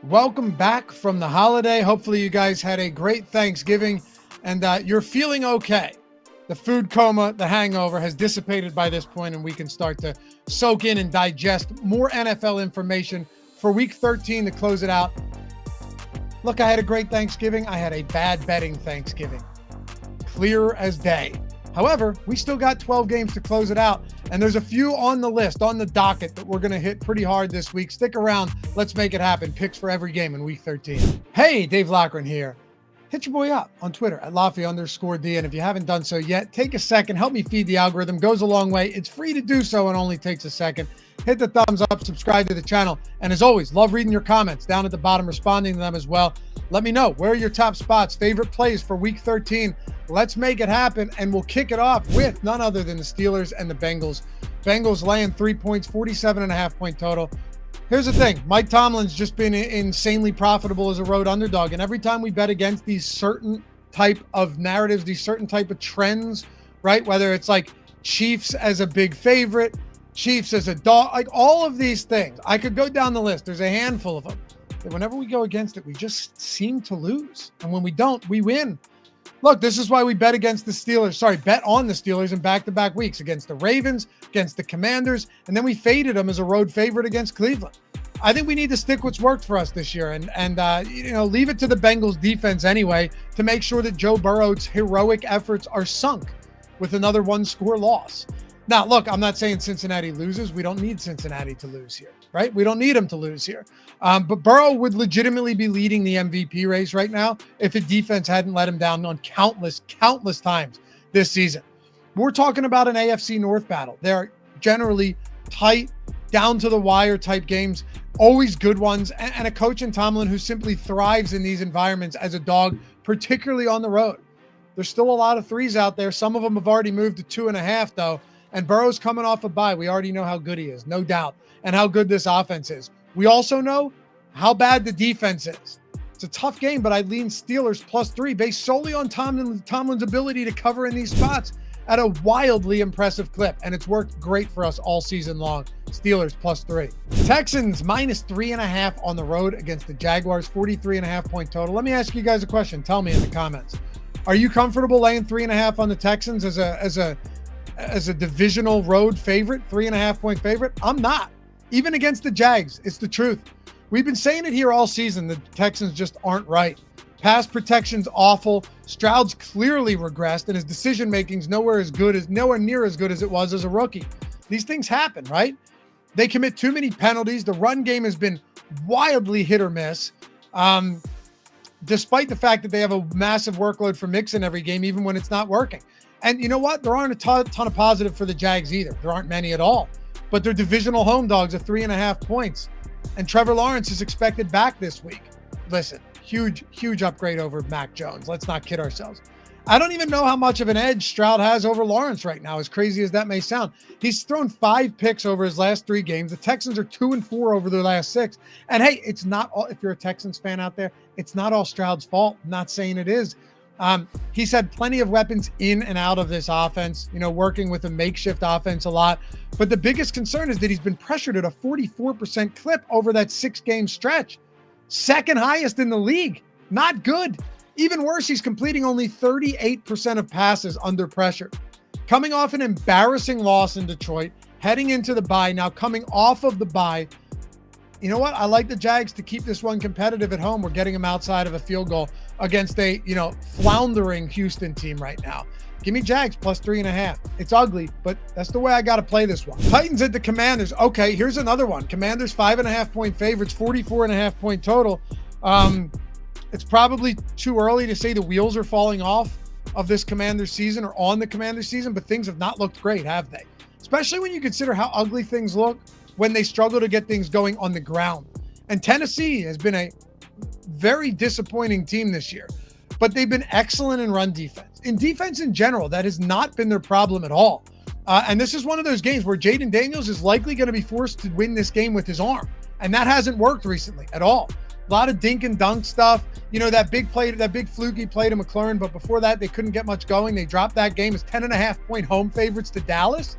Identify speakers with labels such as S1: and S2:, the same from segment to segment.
S1: Welcome back from the holiday. Hopefully you guys had a great Thanksgiving and you're feeling okay. The food coma, the hangover has dissipated by this point, and we can start to soak in and digest more NFL information for week 13 to close it out. Look, I had a great Thanksgiving. I had a bad betting Thanksgiving. Clear as day. However, we still got 12 games to close it out, and there's a few on the list, on the docket, that we're going to hit pretty hard this week. Stick around. Let's make it happen. Picks for every game in week 13. Hey, Dave Loughran here. Hit your boy up on Twitter at Loughy_D, and if you haven't done so yet, take a second. Help me feed the algorithm. Goes a long way. It's free to do so and only takes a second. Hit the thumbs up, subscribe to the channel, and as always, love reading your comments down at the bottom, responding to them as well. Let me know, where are your top spots, favorite plays for week 13. Let's make it happen, and we'll kick it off with none other than the Steelers and the Bengals. Bengals laying 3 points, 47.5 point total. Here's the thing. Mike Tomlin's just been insanely profitable as a road underdog, and every time we bet against these certain type of narratives, these certain type of trends, right, whether it's like Chiefs as a big favorite, Chiefs as a dog, like all of these things, I could go down the list. There's a handful of them. But whenever we go against it, we just seem to lose. And when we don't, we win. Look, this is why we bet against the Steelers. Bet on the Steelers in back-to-back weeks against the Ravens, against the Commanders, and then we faded them as a road favorite against Cleveland. I think we need to stick what's worked for us this year and leave it to the Bengals defense anyway to make sure that Joe Burrow's heroic efforts are sunk with another one-score loss. Now, look, I'm not saying Cincinnati loses. We don't need Cincinnati to lose here, right? We don't need them to lose here. But Burrow would legitimately be leading the MVP race right now if a defense hadn't let him down on countless times this season. We're talking about an AFC North battle. They're generally tight, down to the wire type games, always good ones, and a coach in Tomlin who simply thrives in these environments as a dog, particularly on the road. There's still a lot of threes out there. Some of them have already moved to 2.5 though. And Burrow's coming off a bye. We already know how good he is, no doubt, and how good this offense is. We also know how bad the defense is. It's a tough game, but I'd lean Steelers +3 based solely on Tomlin's ability to cover in these spots at a wildly impressive clip, and it's worked great for us all season long. Steelers +3. Texans -3.5 on the road against the Jaguars, 43.5 point total. Let me ask you guys a question. Tell me in the comments. Are you comfortable laying 3.5 on the Texans as a divisional road favorite, 3.5 point favorite? I'm not. Even against the Jags, it's the truth. We've been saying it here all season. The Texans just aren't right. Pass protection's awful. Stroud's clearly regressed, and his decision making's nowhere near as good as it was as a rookie. These things happen, right? They commit too many penalties. The run game has been wildly hit or miss. Despite the fact that they have a massive workload for Mixon every game, even when it's not working. And you know what? There aren't a ton of positive for the Jags either. There aren't many at all. But they're divisional home dogs at 3.5 points. And Trevor Lawrence is expected back this week. Listen, huge upgrade over Mac Jones. Let's not kid ourselves. I don't even know how much of an edge Stroud has over Lawrence right now, as crazy as that may sound. He's thrown 5 picks over his last 3 games. The Texans are 2-4 over their last 6. And hey, it's not all, if you're a Texans fan out there, it's not all Stroud's fault. I'm not saying it is. He's had plenty of weapons in and out of this offense, working with a makeshift offense a lot. But the biggest concern is that he's been pressured at a 44% clip over that 6-game stretch. Second highest in the league. Not good. Even worse, he's completing only 38% of passes under pressure. Coming off an embarrassing loss in Detroit, heading into the bye, now coming off of the bye. You know what? I like the Jags to keep this one competitive at home. We're getting them outside of a field goal against a, floundering Houston team right now. Give me Jags +3.5. It's ugly, but that's the way I got to play this one. Titans at the Commanders. Okay, here's another one. Commanders 5.5 point favorites, 44.5 point total. It's probably too early to say the wheels are falling off of this Commanders season or on the Commanders season, but things have not looked great, have they? Especially when you consider how ugly things look when they struggle to get things going on the ground. And Tennessee has been a very disappointing team this year, but they've been excellent in run defense. In defense in general, that has not been their problem at all. And this is one of those games where Jaden Daniels is likely going to be forced to win this game with his arm. And that hasn't worked recently at all. A lot of dink and dunk stuff. That big fluky play to McLaurin, but before that, they couldn't get much going. They dropped that game as 10.5 point home favorites to Dallas.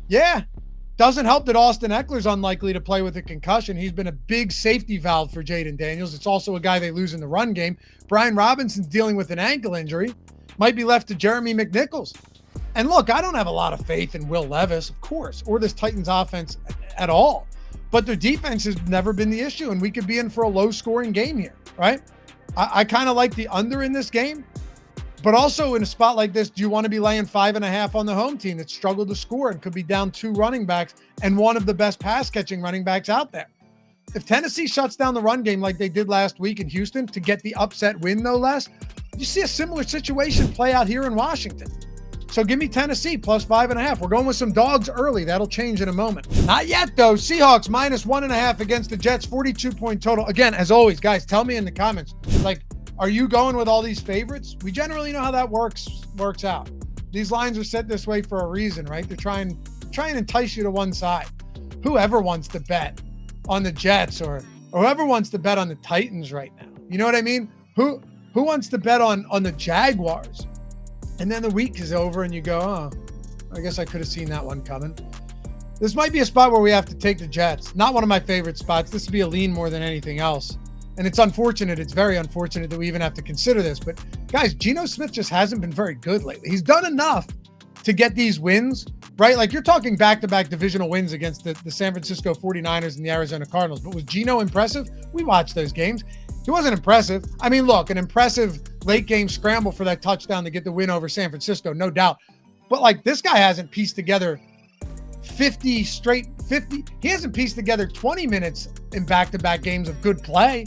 S1: Yeah, Doesn't help that Austin Eckler's unlikely to play with a concussion. He's been a big safety valve for Jaden Daniels. It's also a guy they lose in the run game. Brian Robinson's dealing with an ankle injury. Might be left to Jeremy McNichols. And look, I don't have a lot of faith in Will Levis, of course, or this Titans offense at all. But their defense has never been the issue, and we could be in for a low-scoring game here, right? I kind of like the under in this game. But also in a spot like this, do you want to be laying 5.5 on the home team that struggled to score and could be down 2 running backs and one of the best pass-catching running backs out there? If Tennessee shuts down the run game like they did last week in Houston to get the upset win, no less, you see a similar situation play out here in Washington. So give me Tennessee plus 5.5. We're going with some dogs early. That'll change in a moment. Not yet, though. Seahawks minus 1.5 against the Jets, 42-point total. Again, as always, guys, tell me in the comments, like, are you going with all these favorites? We generally know how that works out. These lines are set this way for a reason, right? They're trying to entice you to one side. Whoever wants to bet on the Jets or whoever wants to bet on the Titans right now. You know what I mean? Who wants to bet on the Jaguars? And then the week is over and you go, oh, I guess I could have seen that one coming. This might be a spot where we have to take the Jets. Not one of my favorite spots. This would be a lean more than anything else. And it's unfortunate. It's very unfortunate that we even have to consider this. But guys, Geno Smith just hasn't been very good lately. He's done enough to get these wins, right? Like you're talking back-to-back divisional wins against the San Francisco 49ers and the Arizona Cardinals. But was Geno impressive? We watched those games. He wasn't impressive. I mean, look, an impressive late-game scramble for that touchdown to get the win over San Francisco, no doubt. But like this guy hasn't pieced together 50. He hasn't pieced together 20 minutes in back-to-back games of good play.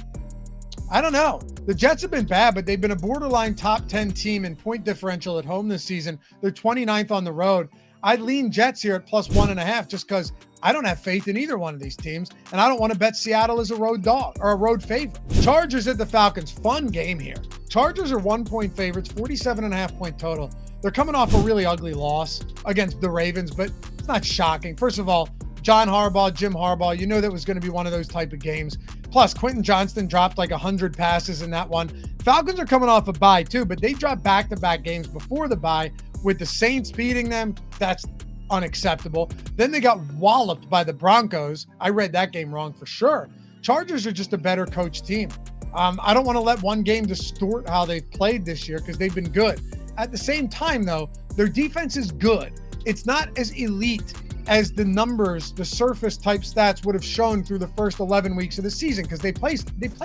S1: I don't know. The Jets have been bad, but they've been a borderline top 10 team in point differential at home this season. They're 29th on the road. I'd lean Jets here at plus 1.5 just because I don't have faith in either one of these teams, and I don't want to bet Seattle as a road dog or a road favorite. Chargers at the Falcons. Fun game here. Chargers are 1-point favorites, 47.5-point total. They're coming off a really ugly loss against the Ravens, but it's not shocking. First of all, John Harbaugh, Jim Harbaugh, you know that was going to be one of those type of games. Plus, Quentin Johnston dropped like 100 passes in that one. Falcons are coming off a bye too, but they dropped back-to-back games before the bye with the Saints beating them. That's unacceptable. Then they got walloped by the Broncos. I read that game wrong for sure. Chargers are just a better coach team. I don't want to let one game distort how they've played this year because they've been good. At the same time, though, their defense is good. It's not as elite as the numbers, the surface type stats would have shown through the first 11 weeks of the season because they played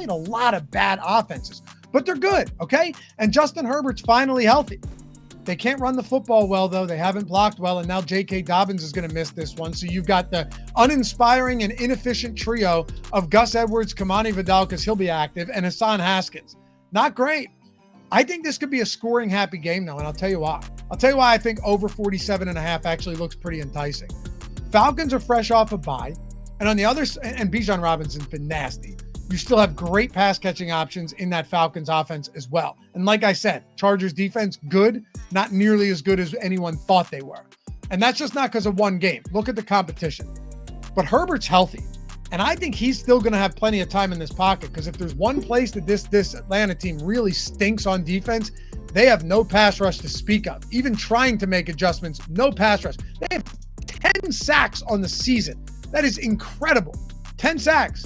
S1: a lot of bad offenses, but they're good, okay? And Justin Herbert's finally healthy. They can't run the football well, though. They haven't blocked well, and now J.K. Dobbins is going to miss this one. So you've got the uninspiring and inefficient trio of Gus Edwards, Kamani Vidal, because he'll be active, and Hassan Haskins. Not great. I think this could be a scoring-happy game, though, and I'll tell you why. I'll tell you why I think over 47.5 actually looks pretty enticing. Falcons are fresh off a bye, and on the other side, and Bijan Robinson's been nasty. You still have great pass-catching options in that Falcons offense as well. And like I said, Chargers defense, good, not nearly as good as anyone thought they were. And that's just not because of one game. Look at the competition. But Herbert's healthy, and I think he's still going to have plenty of time in this pocket because if there's one place that this Atlanta team really stinks on defense, they have no pass rush to speak of. Even trying to make adjustments, no pass rush. They have 10 sacks on the season. That is incredible. 10 sacks.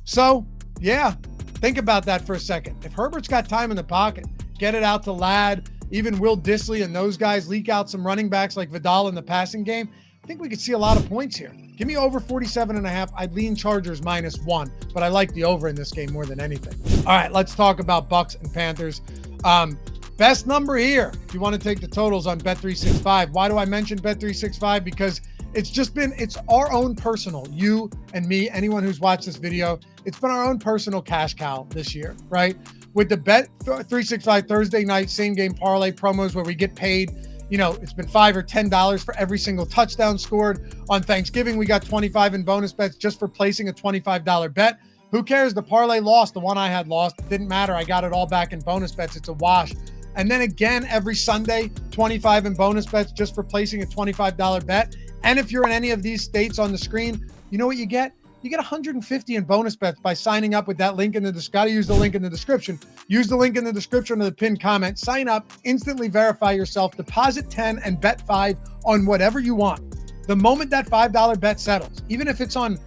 S1: So, yeah, think about that for a second. If Herbert's got time in the pocket, get it out to Ladd, even Will Dissly and those guys leak out some running backs like Vidal in the passing game, I think we could see a lot of points here. Give me over 47.5. I'd lean Chargers -1, but I like the over in this game more than anything. All right, let's talk about Bucs and Panthers. Best number here, if you want to take the totals on Bet365. Why do I mention Bet365? Because it's our own personal, you and me, anyone who's watched this video, it's been our own personal cash cow this year, right? With the Bet365 Thursday night same game parlay promos where we get paid, it's been $5 or $10 for every single touchdown scored. On Thanksgiving, we got 25 in bonus bets just for placing a $25 bet. Who cares? The parlay lost. The one I had lost. It didn't matter. I got it all back in bonus bets. It's a wash. And then again, every Sunday, 25 in bonus bets just for placing a $25 bet. And if you're in any of these states on the screen, you know what you get? You get 150 in bonus bets by signing up with that link in the description. Got to use the link in the description. Use the link in the description of the pinned comment. Sign up, instantly verify yourself, deposit 10 and bet 5 on whatever you want. The moment that $5 bet settles, even if it's on,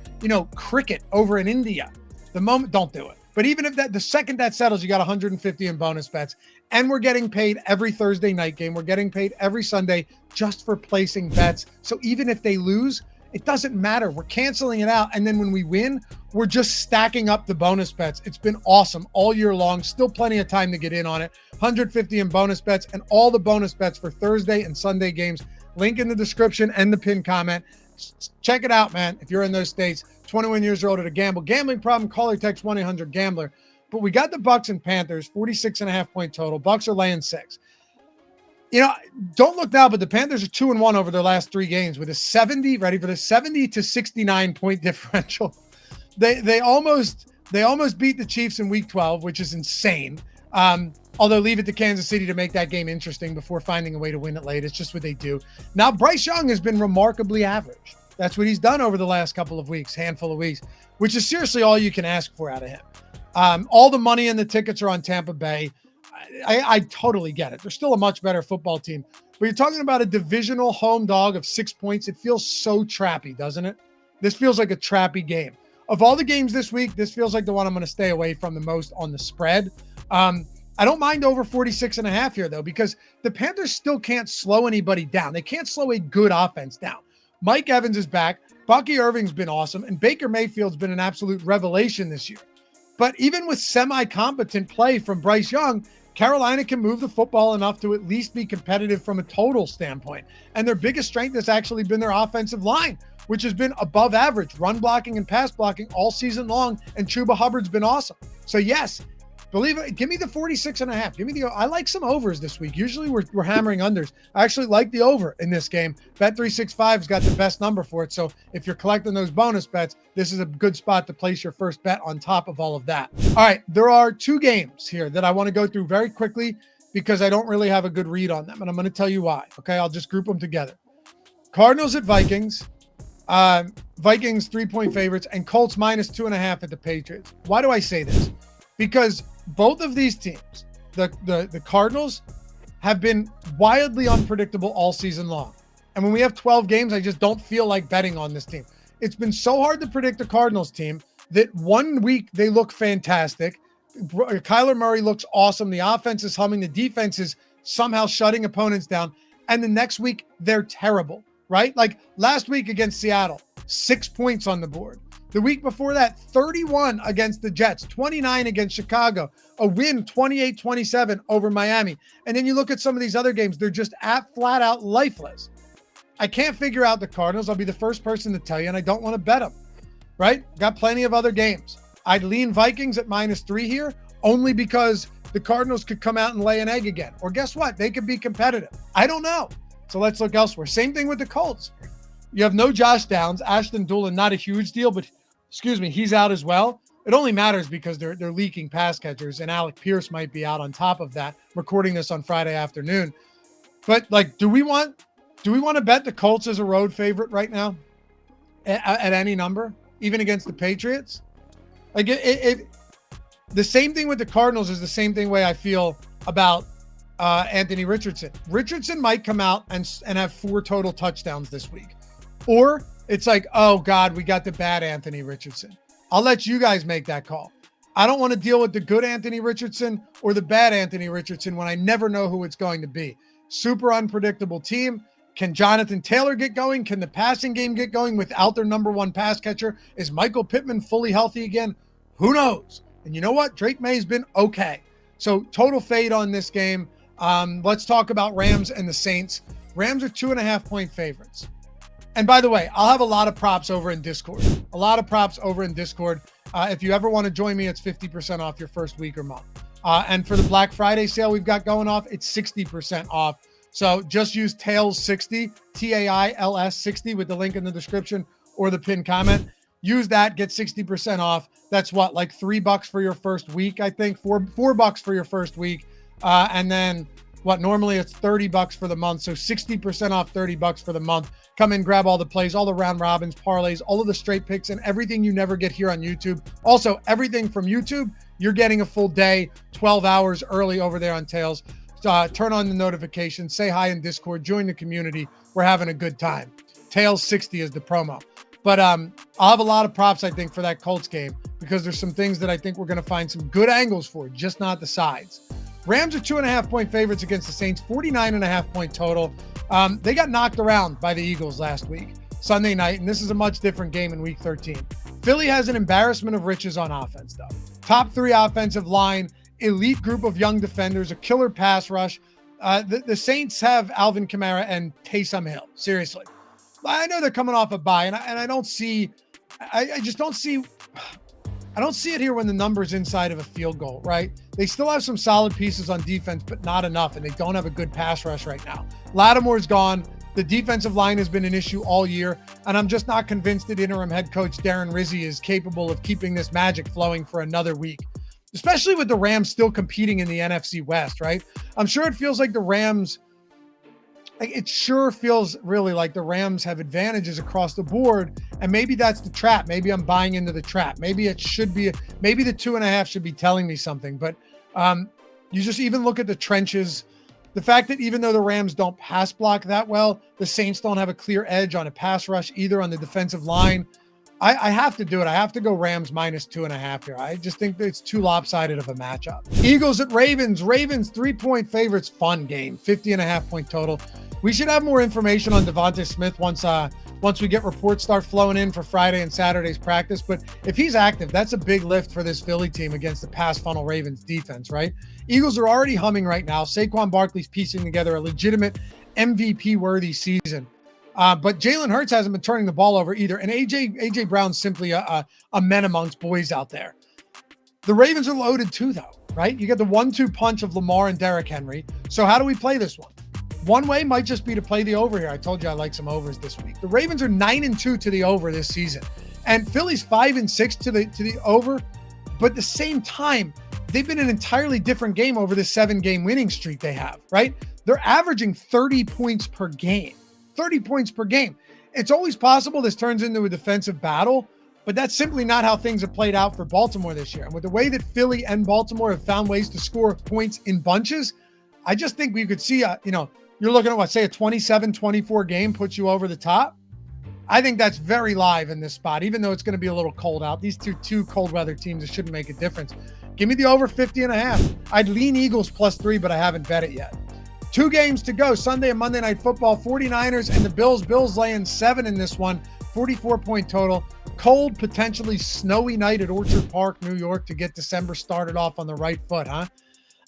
S1: cricket over in India, don't do it. But even if the second that settles, you got 150 in bonus bets. And we're getting paid every Thursday night game. We're getting paid every Sunday just for placing bets. So even if they lose, it doesn't matter. We're canceling it out. And then when we win, we're just stacking up the bonus bets. It's been awesome all year long. Still plenty of time to get in on it. 150 in bonus bets and all the bonus bets for Thursday and Sunday games. Link in the description and the pinned comment. Check it out, man. If you're in those states, 21 years or older to gamble. Gambling problem, call or text 1-800-GAMBLER. But we got the Bucs and Panthers, 46.5-point total. Bucs are laying 6. Don't look now, but the Panthers are 2-1 over their last 3 games with a 70 to 69 point differential. They almost beat the Chiefs in week 12, which is insane. Although leave it to Kansas City to make that game interesting before finding a way to win it late. It's just what they do. Now, Bryce Young has been remarkably average. That's what he's done over the last handful of weeks, which is seriously all you can ask for out of him. All the money and the tickets are on Tampa Bay. I totally get it. They're still a much better football team. But you're talking about a divisional home dog of 6 points. It feels so trappy, doesn't it? This feels like a trappy game. Of all the games this week, this feels like the one I'm going to stay away from the most on the spread. I don't mind over 46.5 here, though, because the Panthers still can't slow anybody down. They can't slow a good offense down. Mike Evans is back. Bucky Irving's been awesome. And Baker Mayfield's been an absolute revelation this year. But even with semi-competent play from Bryce Young, Carolina can move the football enough to at least be competitive from a total standpoint. And their biggest strength has actually been their offensive line, which has been above average, run blocking and pass blocking all season long. And Chuba Hubbard's been awesome. So yes, believe it. Give me the 46.5. I like some overs this week. Usually we're hammering unders. I actually like the over in this game. Bet365's got the best number for it. So if you're collecting those bonus bets, this is a good spot to place your first bet on top of all of that. All right, there are 2 games here that I want to go through very quickly because I don't really have a good read on them. And I'm going to tell you why. Okay, I'll just group them together. Cardinals at Vikings. Vikings 3-point favorites and Colts -2.5 at the Patriots. Why do I say this? Because both of these teams, the Cardinals, have been wildly unpredictable all season long. And when we have 12 games, I just don't feel like betting on this team. It's been so hard to predict the Cardinals team that one week they look fantastic. Kyler Murray looks awesome. The offense is humming. The defense is somehow shutting opponents down. And the next week, they're terrible, right? Like last week against Seattle, 6 points on the board. The week before that, 31 against the Jets, 29 against Chicago, a win 28-27 over Miami. And then you look at some of these other games, they're just flat out lifeless. I can't figure out the Cardinals. I'll be the first person to tell you, and I don't want to bet them, right? Got plenty of other games. I'd lean Vikings at -3 here only because the Cardinals could come out and lay an egg again. Or guess what? They could be competitive. I don't know. So let's look elsewhere. Same thing with the Colts. You have no Josh Downs. Ashton Dulin, not a huge deal, but he's out as well. It only matters because they're leaking pass catchers, and Alec Pierce might be out on top of that. Recording this on Friday afternoon. But like, do we want to bet the Colts as a road favorite right now at any number, even against the Patriots? Like the same thing with the Cardinals is the same thing way I feel about Anthony Richardson. Richardson might come out and have 4 total touchdowns this week. Or it's like, oh God, we got the bad Anthony Richardson. I'll let you guys make that call. I don't want to deal with the good Anthony Richardson or the bad Anthony Richardson when I never know who it's going to be. Super unpredictable team. Can Jonathan Taylor get going? Can the passing game get going without their number 1 pass catcher? Is Michael Pittman fully healthy again? Who knows? And you know what? Drake May's been okay. So total fade on this game. Let's talk about Rams and the Saints. Rams are 2.5-point favorites. And by the way, I'll have a lot of props over in Discord. If you ever want to join me, it's 50% off your first week or month. And for the Black Friday sale we've got going off, it's 60% off. So just use TAILS60, TAILS 60 with the link in the description or the pinned comment. Use that, get 60% off. That's what, like $3 for your first week, I think. $4 for your first week. And then what, normally it's $30 for the month. So 60% off, $30 for the month. Come in, grab all the plays, all the round robins, parlays, all of the straight picks, and everything you never get here on YouTube. Also, everything from YouTube, you're getting a full day, 12 hours early over there on Tails. Turn on the notifications, say hi in Discord, join the community. We're having a good time. Tails 60 is the promo. But I'll have a lot of props, I think, for that Colts game because there's some things that I think we're going to find some good angles for, just not the sides. Rams are 2.5-point favorites against the Saints, 49.5-point total. They got knocked around by the Eagles last week, Sunday night, and this is a much different game in Week 13. Philly has an embarrassment of riches on offense, though. Top 3 offensive line, elite group of young defenders, a killer pass rush. The Saints have Alvin Kamara and Taysom Hill. Seriously. I know they're coming off a bye, and I don't see – I just don't see – I don't see it here when the number's inside of a field goal, right? They still have some solid pieces on defense, but not enough, and they don't have a good pass rush right now. Lattimore's gone. The defensive line has been an issue all year, and I'm just not convinced that interim head coach Darren Rizzi is capable of keeping this magic flowing for another week, especially with the Rams still competing in the NFC West, right? I'm sure it feels like the Rams – it sure feels really like the Rams have advantages across the board, and maybe that's the trap. Maybe I'm buying into the trap. Maybe it should be – maybe the 2.5 should be telling me something, but you just even look at the trenches. The fact that even though the Rams don't pass block that well, the Saints don't have a clear edge on a pass rush either on the defensive line. I have to do it. I have to go Rams minus 2.5 here. I just think that it's too lopsided of a matchup. Eagles at Ravens. Ravens 3-point favorites. Fun game. 50.5-point total. We should have more information on Devontae Smith once we get reports start flowing in for Friday and Saturday's practice. But if he's active, that's a big lift for this Philly team against the pass funnel Ravens defense, right? Eagles are already humming right now. Saquon Barkley's piecing together a legitimate MVP-worthy season. But Jalen Hurts hasn't been turning the ball over either. And AJ Brown's simply a man amongst boys out there. The Ravens are loaded too, though, right? You get the 1-2 punch of Lamar and Derrick Henry. So how do we play this one? One way might just be to play the over here. I told you I like some overs this week. The Ravens are 9-2 to the over this season. And Philly's 5-6 to the over. But at the same time, they've been an entirely different game over the 7-game winning streak they have, right? They're averaging 30 points per game. 30 points per game. It's always possible this turns into a defensive battle, but that's simply not how things have played out for Baltimore this year. And with the way that Philly and Baltimore have found ways to score points in bunches, I just think we could see you're looking at say a 27-24 game puts you over the top. I think that's very live in this spot, even though it's going to be a little cold out. These two cold weather teams, it shouldn't make a difference. Give me the over 50.5. I'd lean Eagles +3, but I haven't bet it yet. 2 games to go, Sunday and Monday Night Football, 49ers and the Bills. Bills laying 7 in this one, 44-point total. Cold, potentially snowy night at Orchard Park, New York to get December started off on the right foot, huh?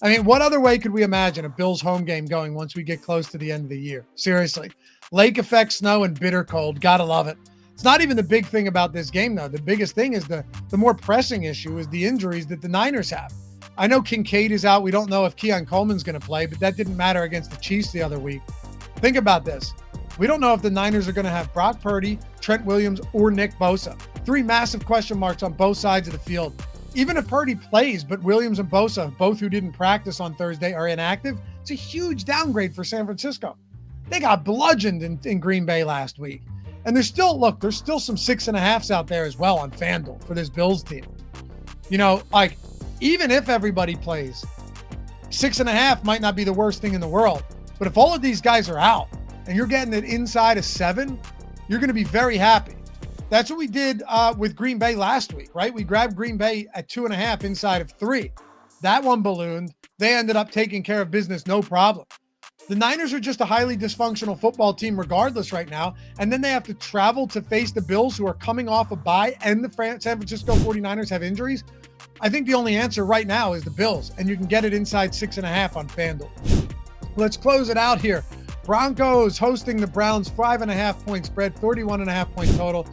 S1: I mean, what other way could we imagine a Bills home game going once we get close to the end of the year? Seriously. Lake effect snow and bitter cold. Gotta love it. It's not even the big thing about this game, though. The biggest thing is the more pressing issue is the injuries that the Niners have. I know Kincaid is out. We don't know if Keon Coleman's going to play, but that didn't matter against the Chiefs the other week. Think about this. We don't know if the Niners are going to have Brock Purdy, Trent Williams, or Nick Bosa. 3 massive question marks on both sides of the field. Even if Purdy plays, but Williams and Bosa, both who didn't practice on Thursday, are inactive, it's a huge downgrade for San Francisco. They got bludgeoned in Green Bay last week. And there's still some 6.5s out there as well on FanDuel for this Bills team. Even if everybody plays, 6.5 might not be the worst thing in the world. But if all of these guys are out and you're getting it inside of 7, you're going to be very happy. That's what we did with Green Bay last week, right? We grabbed Green Bay at 2.5 inside of 3. That one ballooned. They ended up taking care of business, no problem. The Niners are just a highly dysfunctional football team regardless right now. And then they have to travel to face the Bills, who are coming off a bye, and the San Francisco 49ers have injuries. I think the only answer right now is the Bills, and you can get it inside 6.5 on FanDuel. Let's close it out here. Broncos hosting the Browns, 5.5-point spread, 31.5-point total.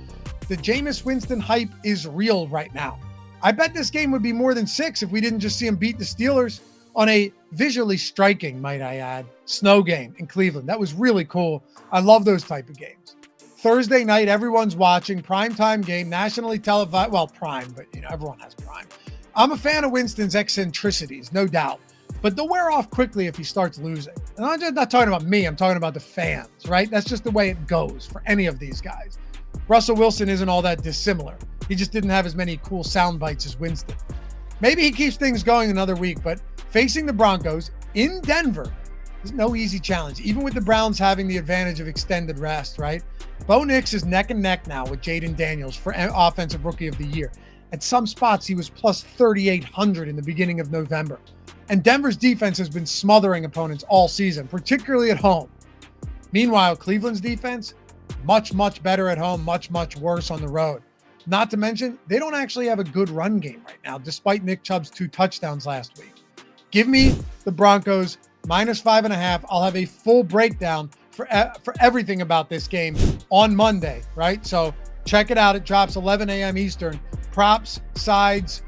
S1: The Jameis Winston hype is real right now. I bet this game would be more than 6 if we didn't just see him beat the Steelers on a visually striking, might I add, snow game in Cleveland. That was really cool. I love those type of games. Thursday night, everyone's watching, primetime game, nationally televised. Well, prime, but everyone has prime. I'm a fan of Winston's eccentricities, no doubt, but they'll wear off quickly if he starts losing. And I'm just not talking about me. I'm talking about the fans, right? That's just the way it goes for any of these guys. Russell Wilson isn't all that dissimilar. He just didn't have as many cool sound bites as Winston. Maybe he keeps things going another week, but facing the Broncos in Denver, There's no easy challenge, even with the Browns having the advantage of extended rest, right? Bo Nix is neck and neck now with Jaden Daniels for Offensive Rookie of the Year. At some spots, he was plus 3,800 in the beginning of November. And Denver's defense has been smothering opponents all season, particularly at home. Meanwhile, Cleveland's defense, much, much better at home, much, much worse on the road. Not to mention, they don't actually have a good run game right now, despite Nick Chubb's 2 touchdowns last week. Give me the Broncos minus 5.5. I'll have a full breakdown for everything about this game on Monday, right? So check it out. It drops 11 a.m. Eastern. Props, sides,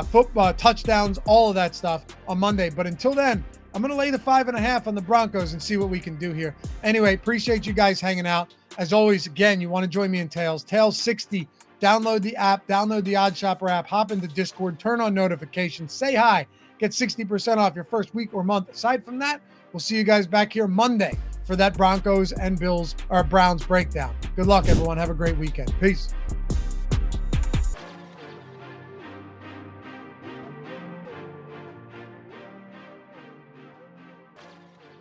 S1: football, touchdowns, all of that stuff on Monday. But until then, I'm going to lay the 5.5 on the Broncos and see what we can do here. Anyway, appreciate you guys hanging out. As always, again, you want to join me in Tails. Tails 60. Download the app. Download the OddsShopper app. Hop into Discord. Turn on notifications. Say hi. Get 60% off your first week or month. Aside from that, we'll see you guys back here Monday for that Broncos and Browns breakdown. Good luck, everyone. Have a great weekend. Peace.